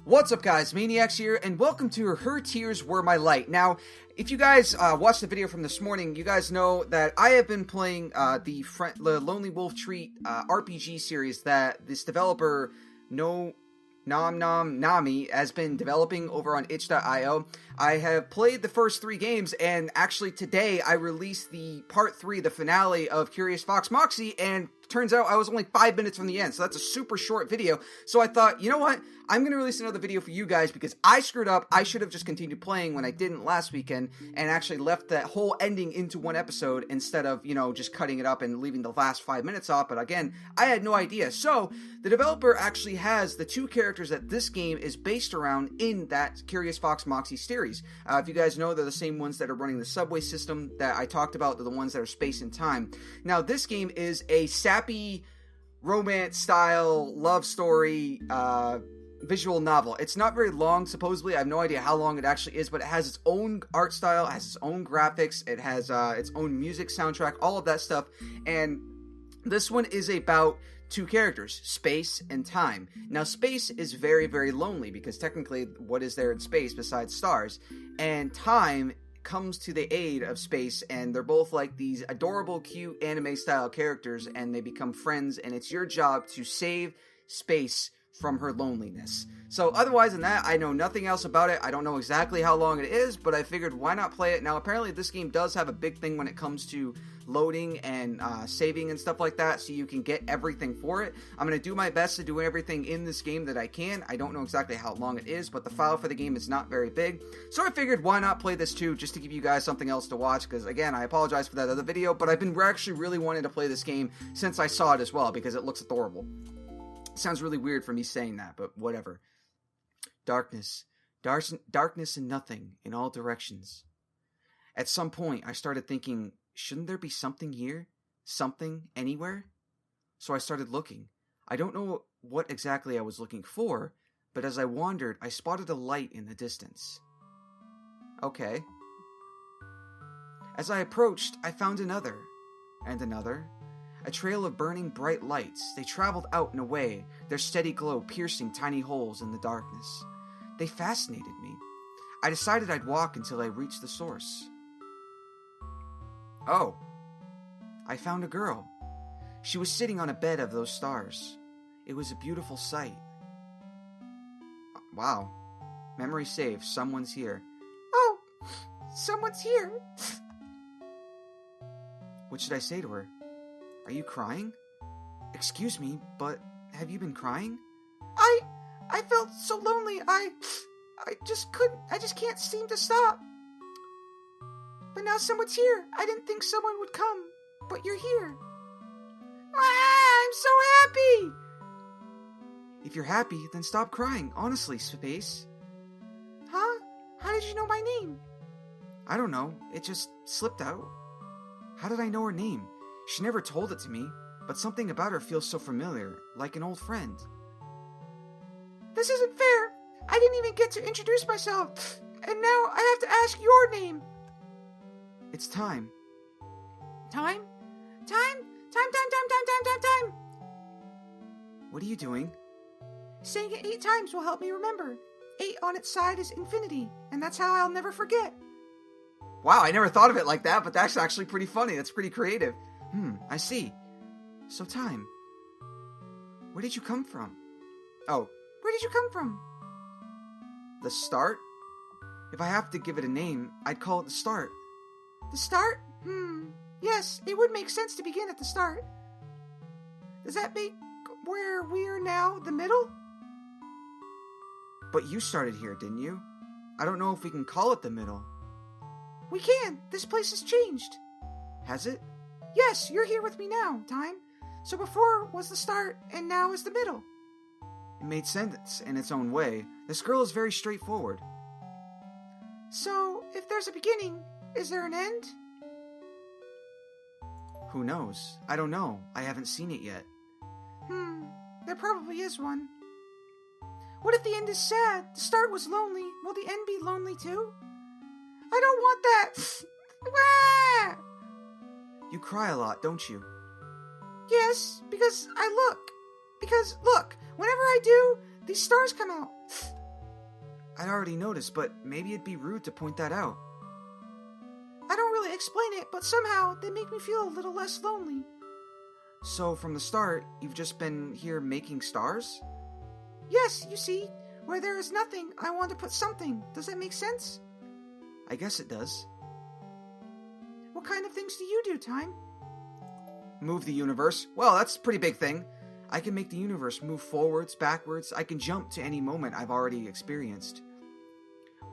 What's up guys, Maniacs here, and welcome to Her Tears Were My Light. Now, if you guys watched the video from this morning, you guys know that I have been playing the Lonely Wolf Treat RPG series that this developer, Nami, has been developing over on itch.io. I have played the first 3 games, and actually today I released the part 3, the finale of Curious Fox Moxie, and turns out I was only 5 minutes from the end, so that's a super short video. So I thought, you know what, I'm going to release another video for you guys because I screwed up. I should have just continued playing when I didn't last weekend and actually left that whole ending into one episode instead of, just cutting it up and leaving the last 5 minutes off. But again, I had no idea. So the developer actually has the 2 characters that this game is based around in that Curious Fox Moxie series. If you guys know, they're the same ones that are running the subway system that I talked about. They're the ones that are space and time. Now, this game is a sappy romance style love story visual novel. It's not very long, supposedly. I have no idea how long it actually is, but it has its own art style, it has its own graphics, it has its own music soundtrack, all of that stuff. And this one is about 2 characters, space and time. Now, space is very, very lonely because technically, what is there in space besides stars? And time comes to the aid of space, and they're both like these adorable, cute anime style characters, and they become friends, and it's your job to save space from her loneliness. So otherwise than that, I know nothing else about it. I don't know exactly how long it is, but I figured why not play it. Now apparently this game does have a big thing when it comes to loading and saving and stuff like that, so you can get everything for it. I'm going to do my best to do everything in this game that I can. I don't know exactly how long it is, but the file for the game is not very big. So I figured why not play this too, just to give you guys something else to watch, because again, I apologize for that other video, but I've been actually really wanting to play this game since I saw it as well, because it looks adorable. Sounds really weird for me saying that, but whatever. Darkness and nothing in all directions. At some point, I started thinking, shouldn't there be something here? Something anywhere? So I started looking. I don't know what exactly I was looking for, but as I wandered, I spotted a light in the distance. Okay. As I approached, I found another, and another. A trail of burning bright lights. They traveled out and away, their steady glow piercing tiny holes in the darkness. They fascinated me. I decided I'd walk until I reached the source. Oh. I found a girl. She was sitting on a bed of those stars. It was a beautiful sight. Wow. Memory saved. Someone's here. Oh, someone's here. What should I say to her? Are you crying? Excuse me, but have you been crying? I felt so lonely. I just can't seem to stop. But now someone's here. I didn't think someone would come, but you're here. I'm so happy. If you're happy, then stop crying. Honestly, Space. Huh? How did you know my name? I don't know. It just slipped out. How did I know her name? She never told it to me, but something about her feels so familiar, like an old friend. This isn't fair. I didn't even get to introduce myself, and now I have to ask your name. It's time. Time? Time? Time. What are you doing? Saying it 8 times will help me remember. 8 on its side is infinity, and that's how I'll never forget. Wow, I never thought of it like that, but that's actually pretty funny. That's pretty creative. I see. So time. Where did you come from? Oh, where did you come from? The start? If I have to give it a name, I'd call it the start. The start? Yes, it would make sense to begin at the start. Does that make where we're now the middle? But you started here, didn't you? I don't know if we can call it the middle. We can. This place has changed. Has it? Yes, you're here with me now, Time. So before was the start, and now is the middle. It made sense in its own way. This girl is very straightforward. So, if there's a beginning, is there an end? Who knows? I don't know. I haven't seen it yet. There probably is one. What if the end is sad? The start was lonely. Will the end be lonely too? I don't want that. You cry a lot, don't you? Yes, because look, whenever I do, these stars come out. I'd already noticed, but maybe it'd be rude to point that out. I don't really explain it, but somehow they make me feel a little less lonely. So, from the start, you've just been here making stars? Yes, you see, where there is nothing, I want to put something. Does that make sense? I guess it does. What kind of things do you do, Time? Move the universe. Well, that's a pretty big thing. I can make the universe move forwards, backwards. I can jump to any moment I've already experienced.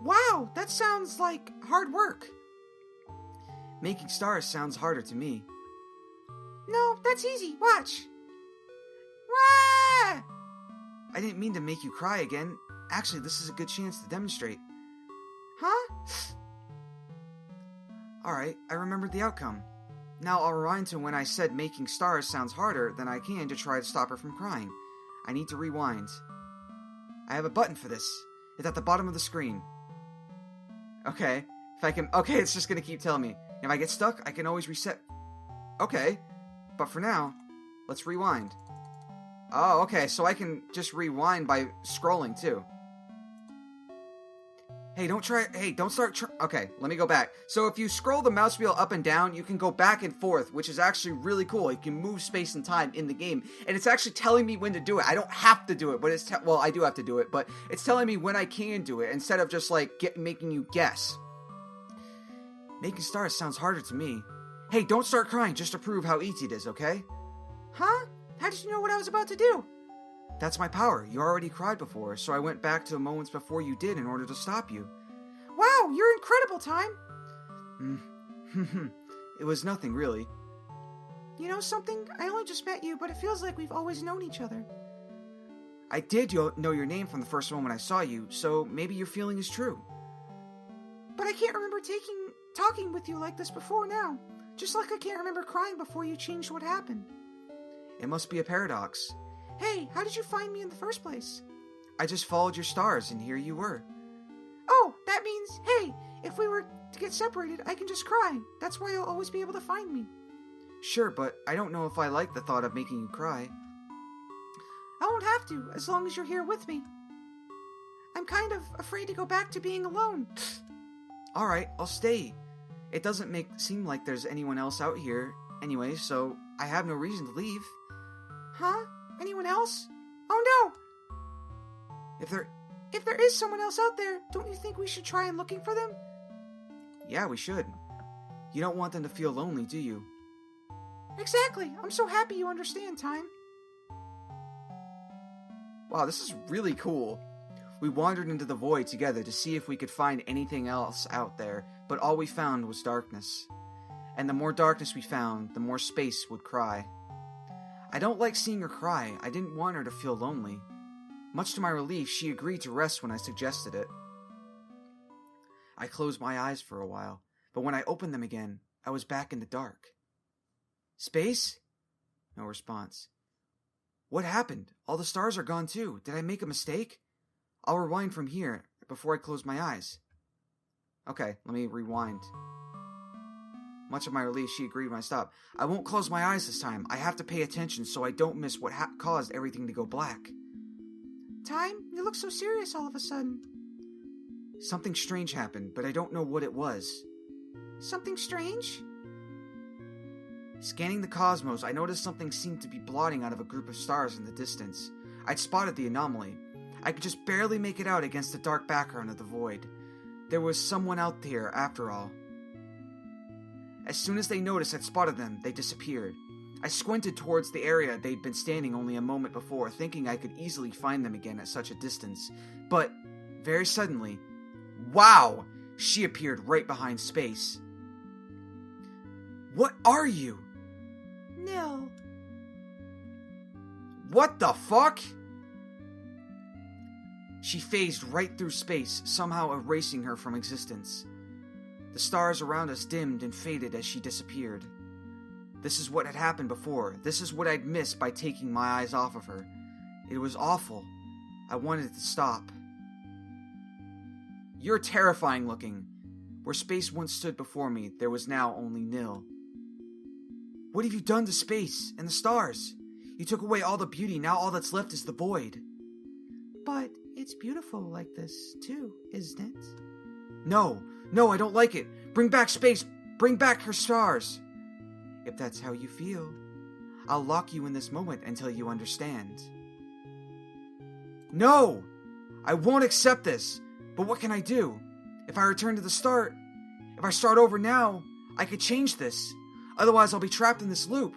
Wow, that sounds like hard work. Making stars sounds harder to me. No, that's easy. Watch. Wah! I didn't mean to make you cry again. Actually, this is a good chance to demonstrate. Huh? Alright, I remembered the outcome. Now I'll rewind to when I said making stars sounds harder than I can to try to stop her from crying. I need to rewind. I have a button for this. It's at the bottom of the screen. Okay, it's just gonna keep telling me. If I get stuck, I can always reset. Okay, but for now, let's rewind. Oh, okay, so I can just rewind by scrolling too. Hey, don't start okay, let me go back. So if you scroll the mouse wheel up and down, you can go back and forth, which is actually really cool. You can move space and time in the game, and it's actually telling me when to do it. I don't have to do it, but well, I do have to do it, but it's telling me when I can do it, instead of just, like, making you guess. Making stars sounds harder to me. Hey, don't start crying just to prove how easy it is, okay? Huh? How did you know what I was about to do? That's my power. You already cried before, so I went back to the moments before you did in order to stop you. Wow, you're incredible, Time. It was nothing, really. You know something? I only just met you, but it feels like we've always known each other. I did know your name from the first moment I saw you, so maybe your feeling is true. But I can't remember talking with you like this before now. Just like I can't remember crying before you changed what happened. It must be a paradox. Hey, how did you find me in the first place? I just followed your stars, and here you were. Oh, that means, hey, if we were to get separated, I can just cry. That's why you'll always be able to find me. Sure, but I don't know if I like the thought of making you cry. I won't have to, as long as you're here with me. I'm kind of afraid to go back to being alone. Alright, I'll stay. It doesn't seem like there's anyone else out here anyway, so I have no reason to leave. Huh? Anyone else? Oh no! If there is someone else out there, don't you think we should try and looking for them? Yeah, we should. You don't want them to feel lonely, do you? Exactly. I'm so happy you understand, Time. Wow, this is really cool. We wandered into the void together to see if we could find anything else out there, but all we found was darkness. And the more darkness we found, the more Space would cry. I don't like seeing her cry. I didn't want her to feel lonely. Much to my relief, she agreed to rest when I suggested it. I closed my eyes for a while, but when I opened them again, I was back in the dark. Space? No response. What happened? All the stars are gone too. Did I make a mistake? I'll rewind from here before I close my eyes. Okay, let me rewind. Much of my relief, she agreed when I stopped. I won't close my eyes this time. I have to pay attention so I don't miss what caused everything to go black. Time, you look so serious all of a sudden. Something strange happened, but I don't know what it was. Something strange? Scanning the cosmos, I noticed something seemed to be blotting out of a group of stars in the distance. I'd spotted the anomaly. I could just barely make it out against the dark background of the void. There was someone out there, after all. As soon as they noticed I'd spotted them, they disappeared. I squinted towards the area they'd been standing only a moment before, thinking I could easily find them again at such a distance. But, very suddenly, wow! She appeared right behind Space. What are you? Nil. What the fuck? She phased right through Space, somehow erasing her from existence. The stars around us dimmed and faded as she disappeared. This is what had happened before. This is what I'd missed by taking my eyes off of her. It was awful. I wanted it to stop. You're terrifying looking. Where Space once stood before me, there was now only Nil. What have you done to Space and the stars? You took away all the beauty, now all that's left is the void. But It's beautiful like this, too, isn't it? No, I don't like it. Bring back space. Bring back her stars. If that's how you feel, I'll lock you in this moment until you understand. No! I won't accept this. But what can I do? If I return to the start, if I start over now, I could change this. Otherwise, I'll be trapped in this loop.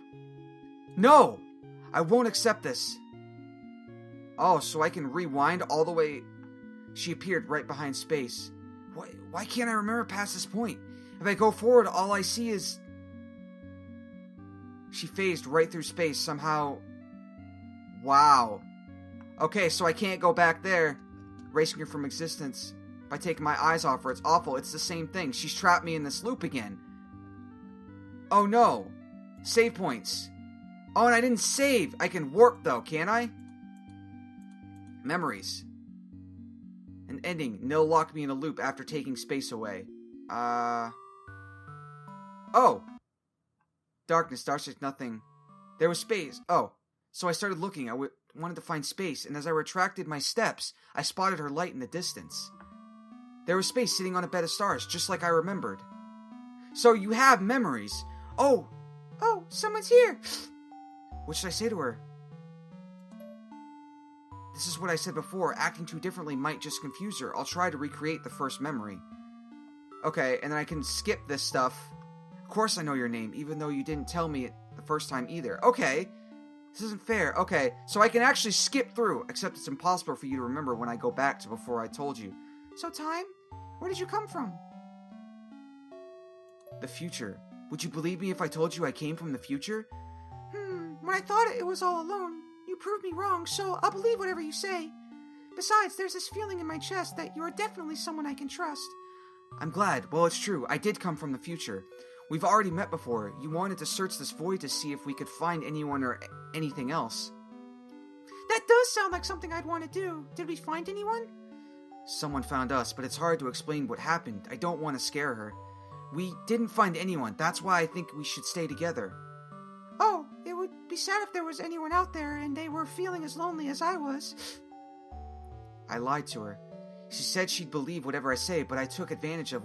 No! I won't accept this. Oh, so I can rewind all the way... She appeared right behind space. Why can't I remember past this point? If I go forward, all I see is... She phased right through space somehow. Wow. Okay, so I can't go back there, erasing her from existence by taking my eyes off her. It's awful. It's the same thing. She's trapped me in this loop again. Oh no. Save points. Oh, and I didn't save. I can warp though, can't I? Memories. An ending. Nil locked me in a loop after taking space away. Oh. Darkness, nothing. There was space. Oh. So I started looking. I wanted to find space, and as I retracted my steps, I spotted her light in the distance. There was space sitting on a bed of stars, just like I remembered. So you have memories. Oh, someone's here. What should I say to her? This is what I said before. Acting too differently might just confuse her. I'll try to recreate the first memory. Okay, and then I can skip this stuff. Of course I know your name, even though you didn't tell me it the first time either. Okay. This isn't fair. Okay, so I can actually skip through, except it's impossible for you to remember when I go back to before I told you. So, Time, where did you come from? The future. Would you believe me if I told you I came from the future? When I thought it was all alone, you proved me wrong, so I'll believe whatever you say. Besides, there's this feeling in my chest that you are definitely someone I can trust. I'm glad. Well, it's true. I did come from the future. We've already met before. You wanted to search this void to see if we could find anyone or anything else. That does sound like something I'd want to do. Did we find anyone? Someone found us, but it's hard to explain what happened. I don't want to scare her. We didn't find anyone. That's why I think we should stay together. Oh, it would be sad if there was anyone out there and they were feeling as lonely as I was. I lied to her. She said she'd believe whatever I say, but I took advantage of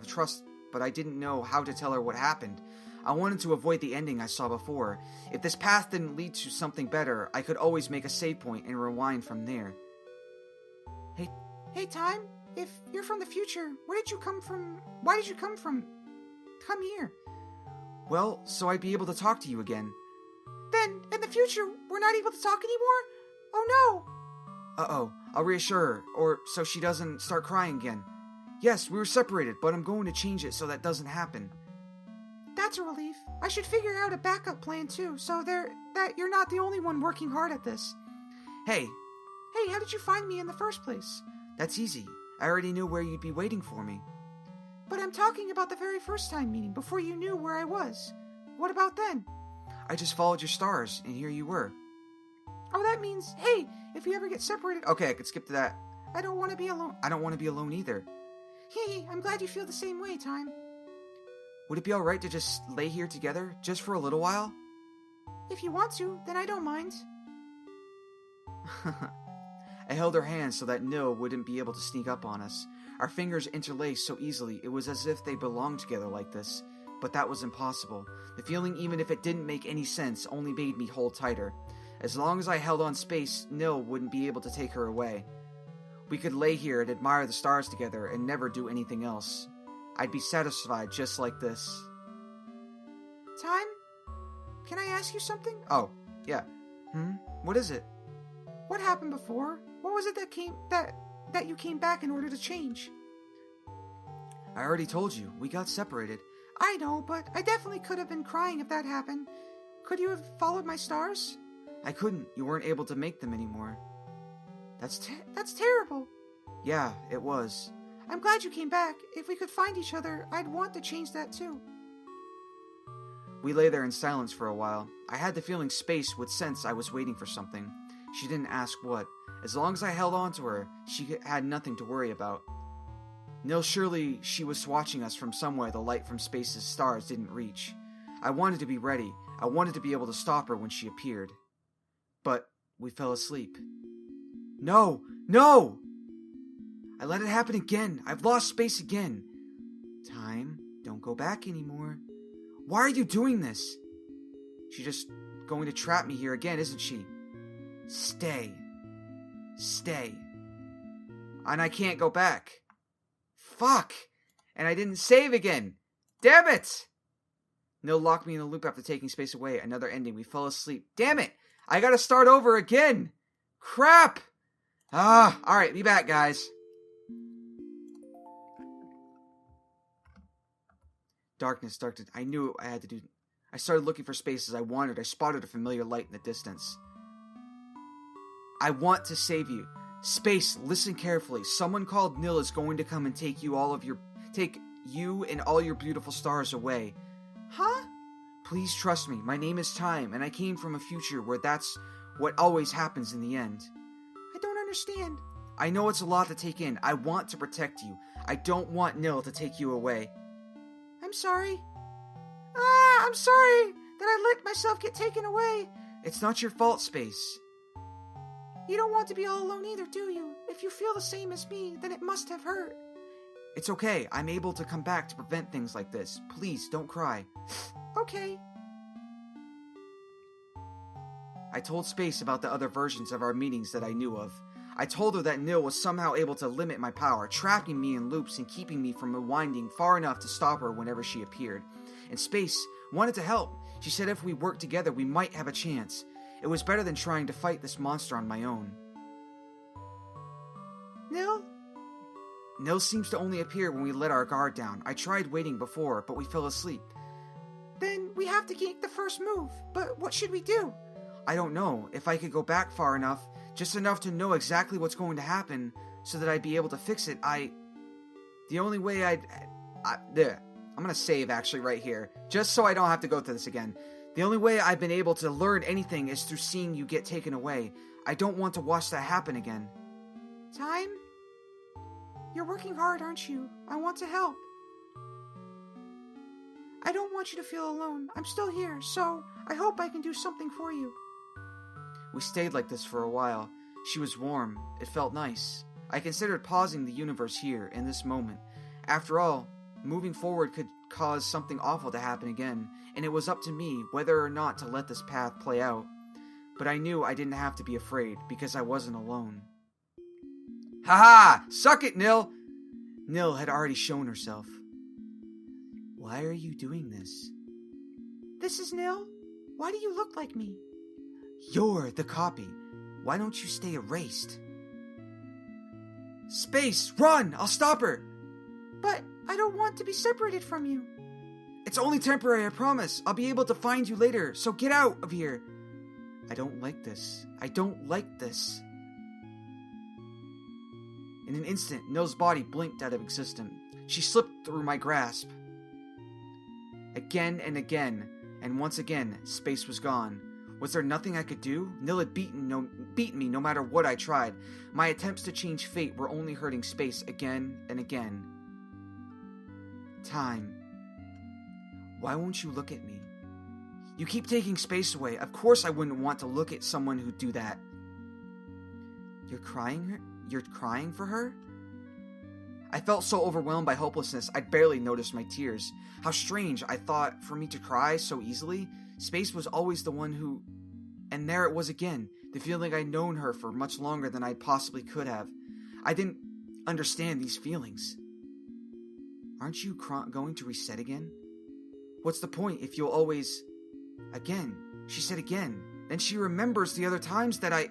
trust, but I didn't know how to tell her what happened. I wanted to avoid the ending I saw before. If this path didn't lead to something better, I could always make a save point and rewind from there. Hey, Time, if you're from the future, where did you come from? Why did you come from? Come here. Well, so I'd be able to talk to you again. Then, in the future, we're not able to talk anymore? Oh no! Uh-oh, I'll reassure her, or so she doesn't start crying again. Yes, we were separated, but I'm going to change it so that doesn't happen. That's a relief. I should figure out a backup plan too, so that you're not the only one working hard at this. Hey, how did you find me in the first place? That's easy. I already knew where you'd be waiting for me. But I'm talking about the very first time meeting, before you knew where I was. What about then? I just followed your stars, and here you were. Oh, that means, hey, if we ever get separated... Okay, I could skip to that. I don't want to be alone. I don't want to be alone either. Hey, I'm glad you feel the same way, Time. Would it be alright to just lay here together, just for a little while? If you want to, then I don't mind. I held her hand so that Nil wouldn't be able to sneak up on us. Our fingers interlaced so easily, it was as if they belonged together like this. But that was impossible. The feeling, even if it didn't make any sense, only made me hold tighter. As long as I held on space, Nil wouldn't be able to take her away. We could lay here and admire the stars together and never do anything else. I'd be satisfied just like this. Time? Can I ask you something? Oh, yeah. What is it? What happened before? What was it that you came back in order to change? I already told you. We got separated. I know, but I definitely could have been crying if that happened. Could you have followed my stars? I couldn't. You weren't able to make them anymore. That's terrible. Yeah, it was. I'm glad you came back. If we could find each other, I'd want to change that too. We lay there in silence for a while. I had the feeling space would sense I was waiting for something. She didn't ask what. As long as I held on to her, she had nothing to worry about. Nil, surely she was watching us from somewhere the light from space's stars didn't reach. I wanted to be ready. I wanted to be able to stop her when she appeared. But we fell asleep. No! No! I let it happen again. I've lost space again. Time, don't go back anymore. Why are you doing this? She's just going to trap me here again, isn't she? Stay. Stay. And I can't go back. Fuck! And I didn't save again. Damn it! Nil locked me in a loop after taking space away. Another ending. We fell asleep. Damn it! I gotta start over again! Crap! Alright, be back, guys. Darkness. I knew what I had to do. I started looking for space as I wandered. I spotted a familiar light in the distance. I want to save you. Space, listen carefully. Someone called Nil is going to come and take you and all your beautiful stars away. Huh? Please trust me. My name is Time, and I came from a future where that's what always happens in the end. I don't understand. I know it's a lot to take in. I want to protect you. I don't want Nil to take you away. I'm sorry. I'm sorry that I let myself get taken away. It's not your fault, Space. You don't want to be all alone either, do you? If you feel the same as me, then it must have hurt. It's okay. I'm able to come back to prevent things like this. Please, don't cry. Okay. I told Space about the other versions of our meetings that I knew of. I told her that Nil was somehow able to limit my power, trapping me in loops and keeping me from rewinding far enough to stop her whenever she appeared. And Space wanted to help. She said if we worked together, we might have a chance. It was better than trying to fight this monster on my own. Nil? Nil seems to only appear when we let our guard down. I tried waiting before, but we fell asleep. Then we have to make the first move. But what should we do? I don't know. If I could go back far enough, just enough to know exactly what's going to happen, so that I'd be able to fix it, the only way there. I'm gonna save actually right here, just so I don't have to go through this again. The only way I've been able to learn anything is through seeing you get taken away. I don't want to watch that happen again. Time? You're working hard, aren't you? I want to help. I don't want you to feel alone. I'm still here, so I hope I can do something for you. We stayed like this for a while. She was warm. It felt nice. I considered pausing the universe here, in this moment. After all, moving forward could cause something awful to happen again, and it was up to me whether or not to let this path play out. But I knew I didn't have to be afraid, because I wasn't alone. Haha! Suck it, Nil! Nil had already shown herself. Why are you doing this? This is Nil? Why do you look like me? You're the copy. Why don't you stay erased? Space, run! I'll stop her! But I don't want to be separated from you. It's only temporary, I promise. I'll be able to find you later, so get out of here. I don't like this. I don't like this. In an instant, Nil's body blinked out of existence. She slipped through my grasp. Again and again, and once again, Space was gone. Was there nothing I could do? Nil had beaten me no matter what I tried. My attempts to change fate were only hurting Space again and again. Time. Why won't you look at me? You keep taking Space away. Of course I wouldn't want to look at someone who'd do that. You're crying? You're crying for her? I felt so overwhelmed by hopelessness, I'd barely noticed my tears. How strange, I thought, for me to cry so easily. Space was always the one who... And there it was again, the feeling I'd known her for much longer than I possibly could have. I didn't understand these feelings. Aren't you going to reset again? What's the point if you'll always... Again. She said again. Then she remembers the other times that I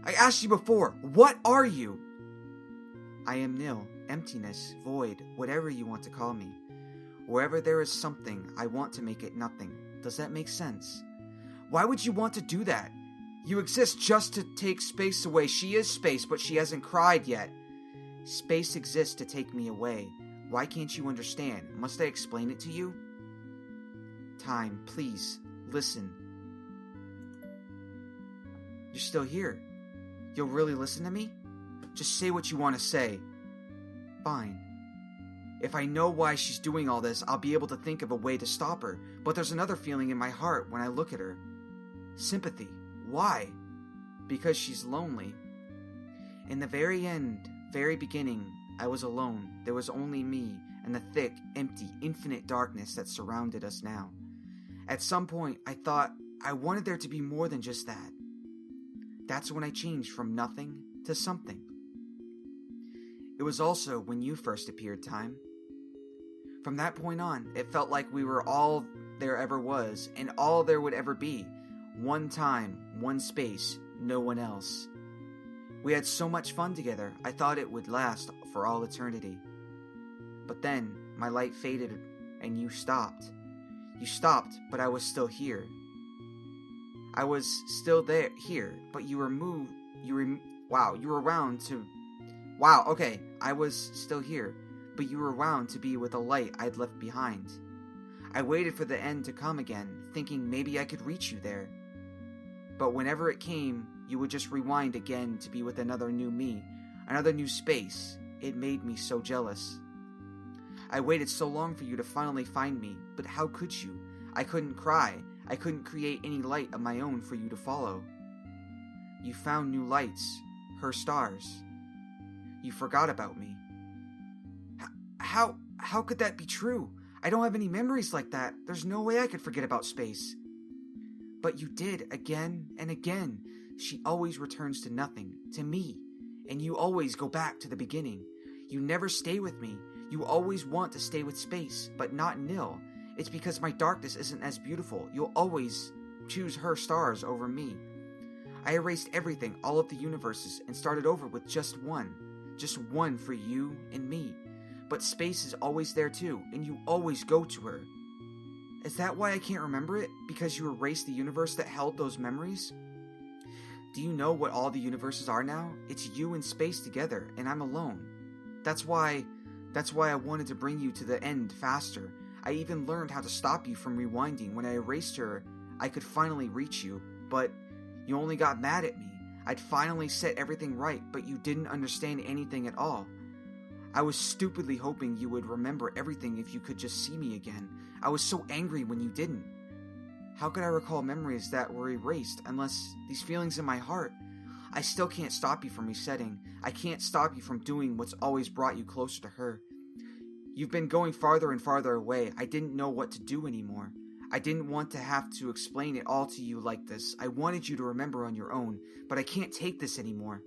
asked you before, what are you? I am Nil, emptiness, void, whatever you want to call me. Wherever there is something, I want to make it nothing. Does that make sense? Why would you want to do that? You exist just to take Space away. She is Space, but she hasn't cried yet. Space exists to take me away. Why can't you understand? Must I explain it to you? Time, please, listen. You're still here. You'll really listen to me? Just say what you want to say. Fine. If I know why she's doing all this, I'll be able to think of a way to stop her. But there's another feeling in my heart when I look at her. Sympathy. Why? Because she's lonely. In the very end, very beginning, I was alone. There was only me and the thick, empty, infinite darkness that surrounded us now. At some point, I thought I wanted there to be more than just that. That's when I changed from nothing to something. It was also when you first appeared, Time. From that point on, it felt like we were all there ever was, and all there would ever be. One time, one space, no one else. We had so much fun together, I thought it would last for all eternity. But then, my light faded, and you stopped. You stopped, but I was still here. I was still here, but you were around to... I was still here, but you were around to be with the light I'd left behind. I waited for the end to come again, thinking maybe I could reach you there. But whenever it came, you would just rewind again to be with another new me, another new space. It made me so jealous. I waited so long for you to finally find me, but how could you? I couldn't cry. I couldn't create any light of my own for you to follow. You found new lights, her stars. You forgot about me. How could that be true? I don't have any memories like that. There's no way I could forget about space. But you did again and again. She always returns to nothing, to me. And you always go back to the beginning. You never stay with me. You always want to stay with space, but not Nil. It's because my darkness isn't as beautiful. You'll always choose her stars over me. I erased everything, all of the universes, and started over with just one. Just one for you and me. But space is always there too, and you always go to her. Is that why I can't remember it? Because you erased the universe that held those memories? Do you know what all the universes are now? It's you and space together, and I'm alone. That's why I wanted to bring you to the end faster. I even learned how to stop you from rewinding. When I erased her, I could finally reach you, but you only got mad at me. I'd finally set everything right, but you didn't understand anything at all. I was stupidly hoping you would remember everything if you could just see me again. I was so angry when you didn't. How could I recall memories that were erased unless these feelings in my heart? I still can't stop you from resetting. I can't stop you from doing what's always brought you closer to her. You've been going farther and farther away. I didn't know what to do anymore. I didn't want to have to explain it all to you like this. I wanted you to remember on your own, but I can't take this anymore.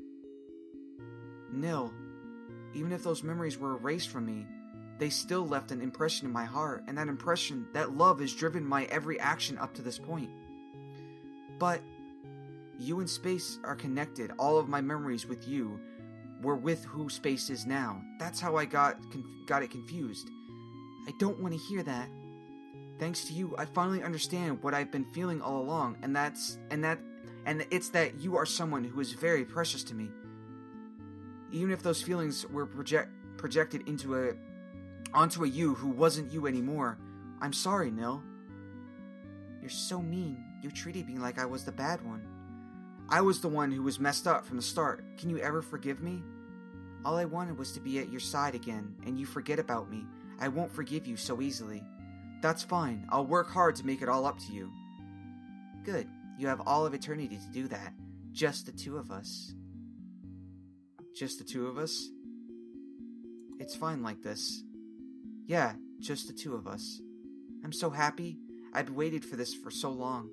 Nil, even if those memories were erased from me, they still left an impression in my heart, and that impression, that love, has driven my every action up to this point. But you and space are connected. All of my memories with you were with who space is now. That's how I got it confused. I don't want to hear that. Thanks to you, I finally understand what I've been feeling all along, and it's that you are someone who is very precious to me. Even if those feelings were projected onto a you who wasn't you anymore, I'm sorry, Nil. You're so mean. You treated me like I was the bad one. I was the one who was messed up from the start. Can you ever forgive me? All I wanted was to be at your side again, and you forget about me. I won't forgive you so easily. That's fine. I'll work hard to make it all up to you. Good. You have all of eternity to do that. Just the two of us. Just the two of us? It's fine like this. Yeah, just the two of us. I'm so happy. I've waited for this for so long.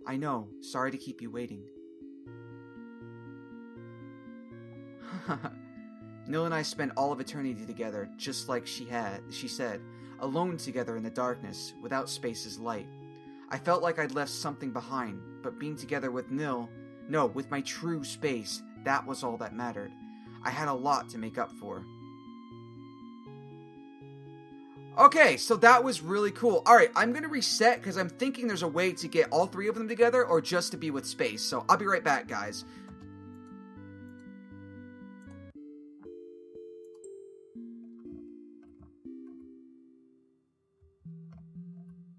I know. Sorry to keep you waiting. Nil and I spent all of eternity together, just like she said, alone together in the darkness, without space's light. I felt like I'd left something behind, but being together with with my true space, that was all that mattered. I had a lot to make up for. Okay, so that was really cool. Alright, I'm going to reset because I'm thinking there's a way to get all three of them together or just to be with space. So I'll be right back, guys.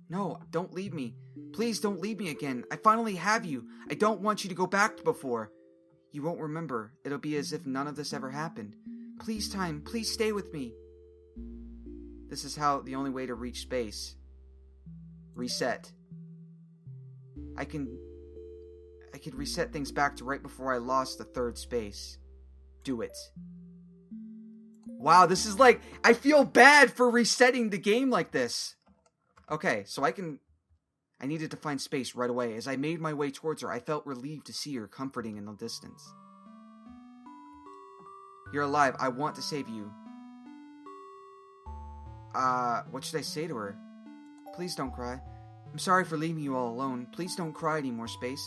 No, don't leave me. Please don't leave me again. I finally have you. I don't want you to go back to before. You won't remember. It'll be as if none of this ever happened. Please, Time, please stay with me. This is the only way to reach space. Reset. I could reset things back to right before I lost the third space. Do it. Wow, this is like, I feel bad for resetting the game like this. Okay, so I needed to find Space right away. As I made my way towards her, I felt relieved to see her comforting in the distance. You're alive. I want to save you. What should I say to her? Please don't cry. I'm sorry for leaving you all alone. Please don't cry anymore, Space.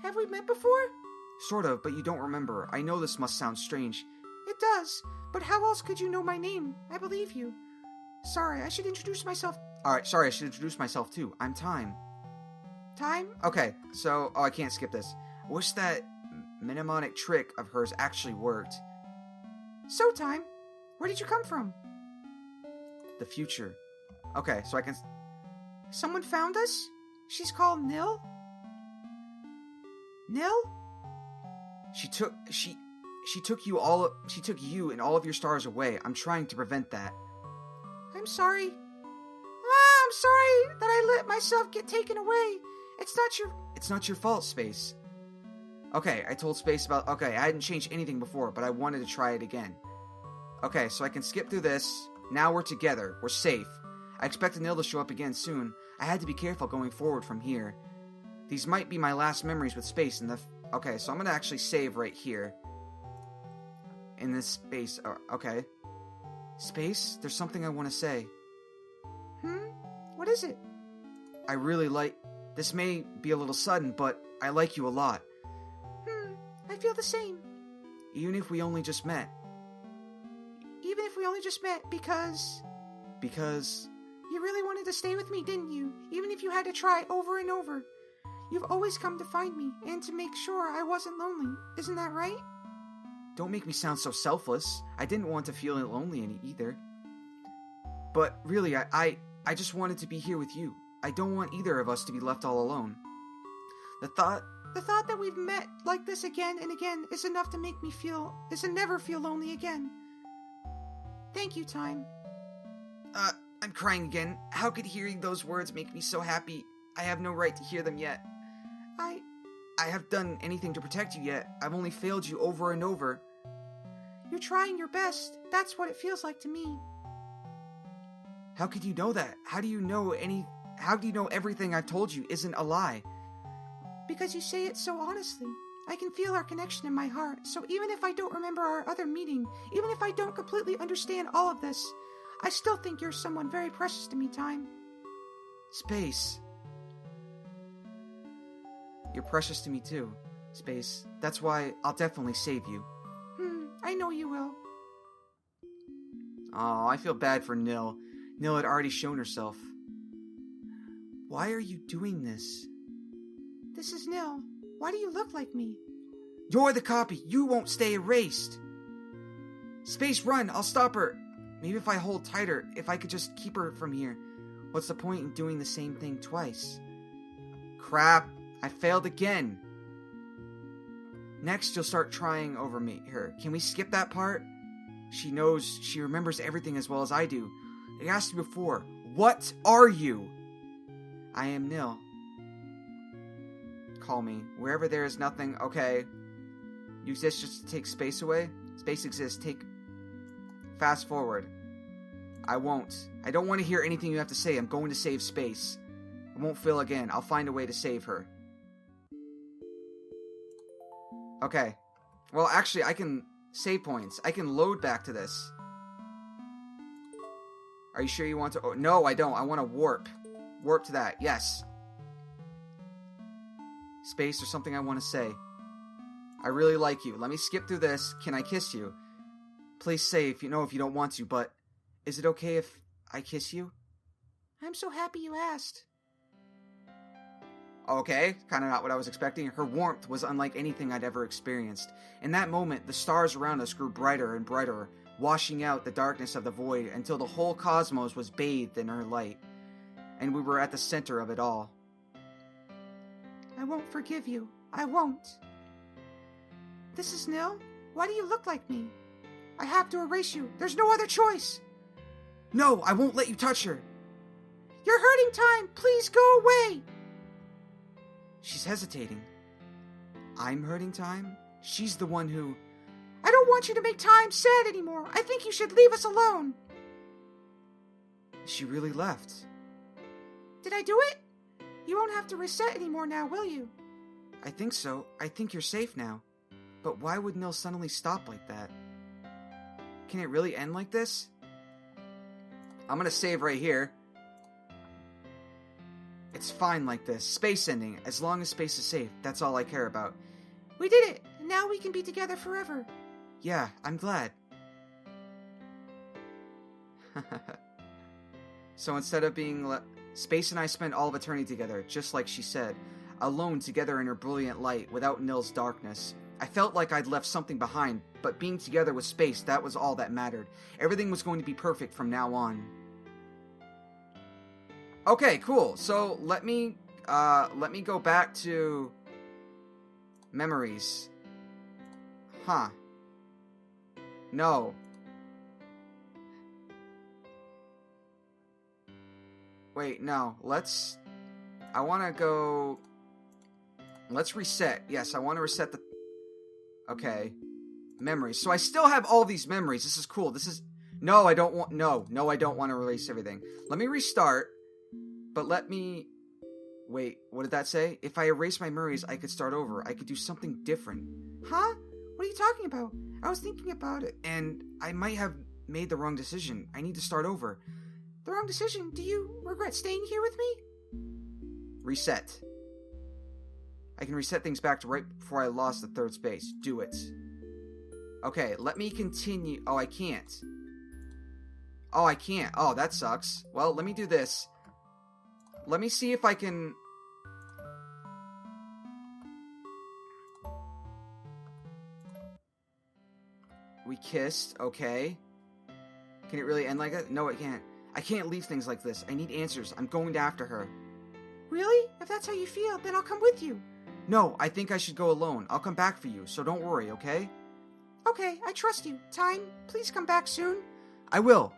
Have we met before? Sort of, but you don't remember. I know this must sound strange. It does, but how else could you know my name? I believe you. Sorry, I should introduce myself. Alright, sorry, I should introduce myself too. I'm Time. Time? Okay, so, I can't skip this. I wish that mnemonic trick of hers actually worked. So, Time, where did you come from? The future. Okay, so I can... Someone found us? She's called Nil? Nil? She took you and all of your stars away. I'm trying to prevent that. I'm sorry. I'm sorry that I let myself get taken away. It's not your fault, Space. Okay, I told Space about... Okay, I hadn't changed anything before, but I wanted to try it again. Okay, so I can skip through this. Now we're together. We're safe. I expected Nil to show up again soon. I had to be careful going forward from here. These might be my last memories with Space in the... Okay, so I'm gonna actually save right here. In this space. Okay. Space, there's something I want to say. What is it? I really like... This may be a little sudden, but I like you a lot. I feel the same. Even if we only just met. Even if we only just met because... Because... You really wanted to stay with me, didn't you? Even if you had to try over and over. You've always come to find me, and to make sure I wasn't lonely. Isn't that right? Don't make me sound so selfless. I didn't want to feel lonely either. But really, I just wanted to be here with you. I don't want either of us to be left all alone. The thought that we've met like this again and again is enough to make me never feel lonely again. Thank you, Time. I'm crying again. How could hearing those words make me so happy? I have no right to hear them yet. I haven't done anything to protect you yet. I've only failed you over and over. You're trying your best. That's what it feels like to me. How could you know that? How do you know everything I've told you isn't a lie? Because you say it so honestly. I can feel our connection in my heart. So even if I don't remember our other meeting, even if I don't completely understand all of this, I still think you're someone very precious to me, Time. Space. You're precious to me too, Space. That's why I'll definitely save you. I know you will. Oh, I feel bad for Nil. Nil had already shown herself. Why are you doing this? This is Nil. Why do you look like me? You're the copy. You won't stay erased. Space, run. I'll stop her. Maybe if I hold tighter, if I could just keep her from here. What's the point in doing the same thing twice? Crap. I failed again. Next, you'll start trying over her. Can we skip that part? She remembers everything as well as I do. I asked you before, what are you? I am Nil. Call me. Wherever there is nothing, okay. You exist just to take space away? Space exists, fast forward. I won't. I don't want to hear anything you have to say. I'm going to save Space. I won't fail again. I'll find a way to save her. Okay. Well, actually, I can save points. I can load back to this. Are you sure you want to... Oh, no, I don't. I want to warp. Warp to that. Yes. Space, there's something I want to say. I really like you. Let me skip through this. Can I kiss you? Please say if you don't want to, but... Is it okay if I kiss you? I'm so happy you asked. Okay, kind of not what I was expecting. Her warmth was unlike anything I'd ever experienced. In that moment, the stars around us grew brighter and brighter, washing out the darkness of the void until the whole cosmos was bathed in her light. And we were at the center of it all. I won't forgive you. I won't. This is Nil? Why do you look like me? I have to erase you. There's no other choice. No, I won't let you touch her. You're hurting Time. Please go away. She's hesitating. I'm hurting Time? She's the one who... I don't don't want you to make time sad anymore. I think you should leave us alone. She really left. Did I do it? You won't have to reset anymore now, will you? I think so. I think you're safe now. But why would Nil suddenly stop like that? Can it really end like this? I'm gonna save right here. It's fine like this. Space ending. As long as space is safe, that's all I care about. We did it, and now we can be together forever. Yeah, I'm glad. So instead of being Space and I spent all of eternity together, just like she said, alone together in her brilliant light, without Nil's darkness. I felt like I'd left something behind, but being together with Space, that was all that mattered. Everything was going to be perfect from now on. Okay, cool. So let me go back to memories. Huh. No. Wait, no. Let's reset. Yes, I want to reset the... Okay. Memories. So I still have all these memories. This is cool. No, I don't want... No, I don't want to release everything. Let me restart. But let me... Wait, what did that say? If I erase my memories, I could start over. I could do something different. Huh? What are you talking about? I was thinking about it. And I might have made the wrong decision. I need to start over. The wrong decision? Do you regret staying here with me? Reset. I can reset things back to right before I lost the third space. Do it. Okay, let me continue. Oh, I can't. Oh, that sucks. Well, let me do this. Let me see if I can... We kissed, okay. Can it really end like that? No, it can't. I can't leave things like this. I need answers. I'm going after her. Really? If that's how you feel, then I'll come with you. No, I think I should go alone. I'll come back for you, so don't worry, okay? Okay, I trust you. Time, please come back soon. I will.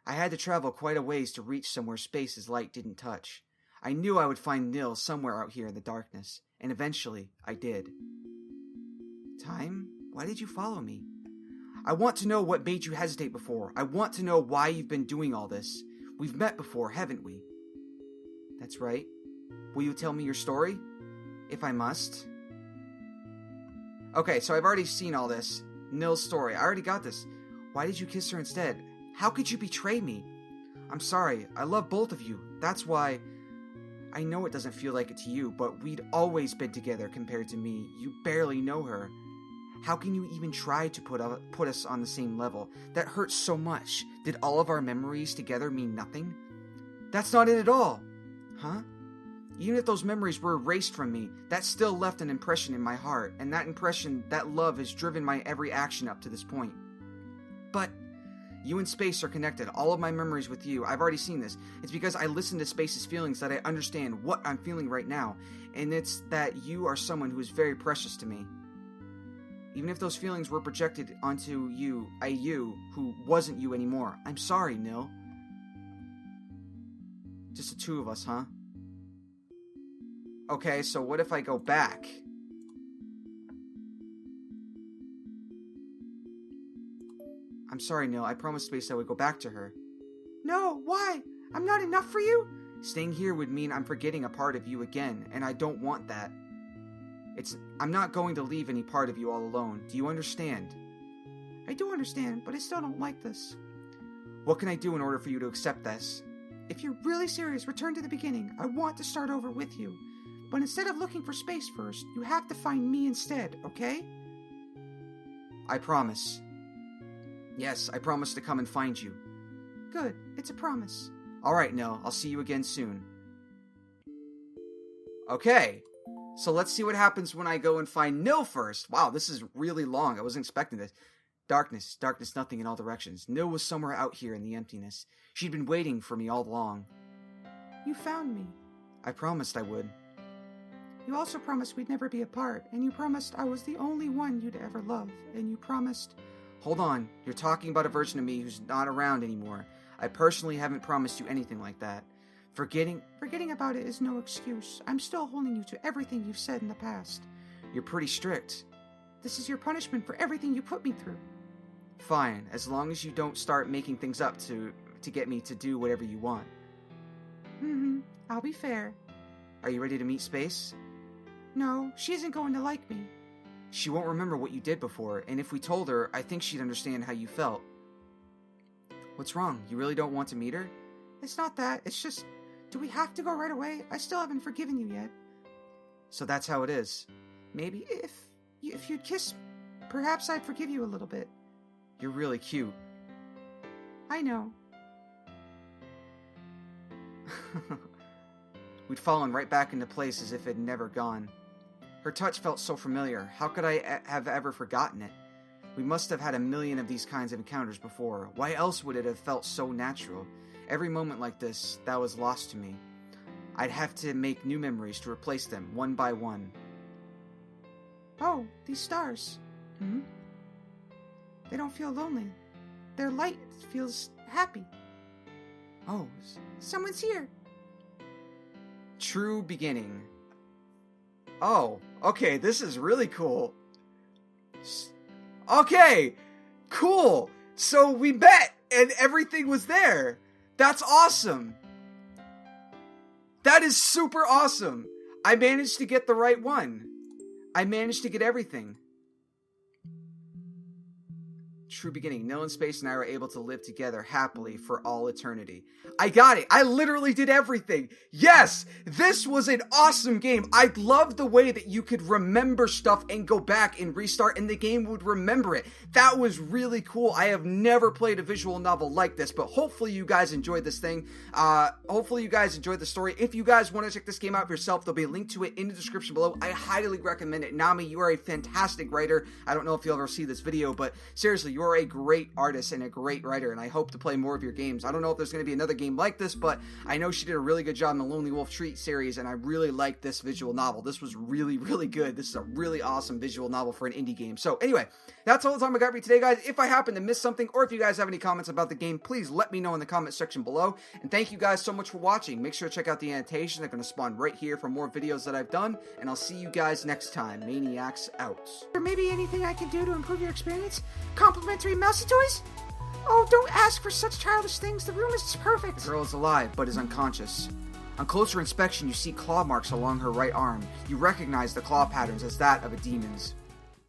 I had to travel quite a ways to reach somewhere Space's light didn't touch. I knew I would find Nil somewhere out here in the darkness, and eventually I did. Time, why did you follow me? I want to know what made you hesitate before. I want to know why you've been doing all this. We've met before, haven't we? That's right. Will you tell me your story? If I must. Okay, so I've already seen all this. Nil's story. I already got this. Why did you kiss her instead? How could you betray me? I'm sorry. I love both of you. That's why... I know it doesn't feel like it to you, but we'd always been together compared to me. You barely know her. How can you even try to put us on the same level? That hurts so much. Did all of our memories together mean nothing? That's not it at all. Huh? Even if those memories were erased from me, that still left an impression in my heart, and that impression, that love, has driven my every action up to this point. But you and Space are connected. All of my memories with you, I've already seen this. It's because I listen to Space's feelings that I understand what I'm feeling right now, and it's that you are someone who is very precious to me. Even if those feelings were projected onto you, a you who wasn't you anymore. I'm sorry, Nil. Just the two of us, huh? Okay, so what if I go back? I'm sorry, Nil. I promised Space I would go back to her. No, why? I'm not enough for you? Staying here would mean I'm forgetting a part of you again, and I don't want that. I'm not going to leave any part of you all alone. Do you understand? I do understand, but I still don't like this. What can I do in order for you to accept this? If you're really serious, return to the beginning. I want to start over with you. But instead of looking for Space first, you have to find me instead, okay? I promise. Yes, I promise to come and find you. Good. It's a promise. Alright, Nil. I'll see you again soon. Okay. So let's see what happens when I go and find Nil first. Wow, this is really long. I wasn't expecting this. Darkness, darkness, nothing in all directions. Nil was somewhere out here in the emptiness. She'd been waiting for me all along. You found me. I promised I would. You also promised we'd never be apart, and you promised I was the only one you'd ever love, and you promised... Hold on, you're talking about a version of me who's not around anymore. I personally haven't promised you anything like that. Forgetting about it is no excuse. I'm still holding you to everything you've said in the past. You're pretty strict. This is your punishment for everything you put me through. Fine, as long as you don't start making things up to get me to do whatever you want. I'll be fair. Are you ready to meet Space? No, she isn't going to like me. She won't remember what you did before, and if we told her, I think she'd understand how you felt. What's wrong? You really don't want to meet her? It's not that, it's just, do we have to go right away? I still haven't forgiven you yet. So that's how it is. Maybe if you'd kiss, perhaps I'd forgive you a little bit. You're really cute. I know. We'd fallen right back into place as if it had never gone. Her touch felt so familiar. How could I have ever forgotten it? We must have had a million of these kinds of encounters before. Why else would it have felt so natural? Every moment like this, that was lost to me. I'd have to make new memories to replace them, one by one. Oh, these stars. They don't feel lonely. Their light feels happy. Oh, Someone's here. True beginning. Oh, okay, this is really cool. Okay, cool. So we met and everything was there. That's awesome. That is super awesome. I managed to get the right one. I managed to get everything. True beginning. Nil and Space and I were able to live together happily for all eternity. I got it. I literally did everything. Yes, this was an awesome game. I loved the way that you could remember stuff and go back and restart and the game would remember it. That was really cool. I have never played a visual novel like this, but hopefully you guys enjoyed this thing. Hopefully you guys enjoyed the story. If you guys want to check this game out for yourself, there'll be a link to it in the description below. I highly recommend it. Nami, you are a fantastic writer. I don't know if you'll ever see this video, but seriously, you're a great artist and a great writer, and I hope to play more of your games. I don't know if there's going to be another game like this, but I know she did a really good job in the Lonely Wolf Treat series, and I really liked this visual novel. This was really, really good. This is a really awesome visual novel for an indie game. So anyway, that's all the time I got for you today, guys. If I happen to miss something, or if you guys have any comments about the game, please let me know in the comment section below. And thank you guys so much for watching. Make sure to check out the annotations. They're going to spawn right here for more videos that I've done, and I'll see you guys next time. Maniacs out. Or maybe anything I can do to improve your experience? Complimentary mousy toys? Oh, don't ask for such childish things. The room is perfect. The girl is alive, but is unconscious. On closer inspection, you see claw marks along her right arm. You recognize the claw patterns as that of a demon's.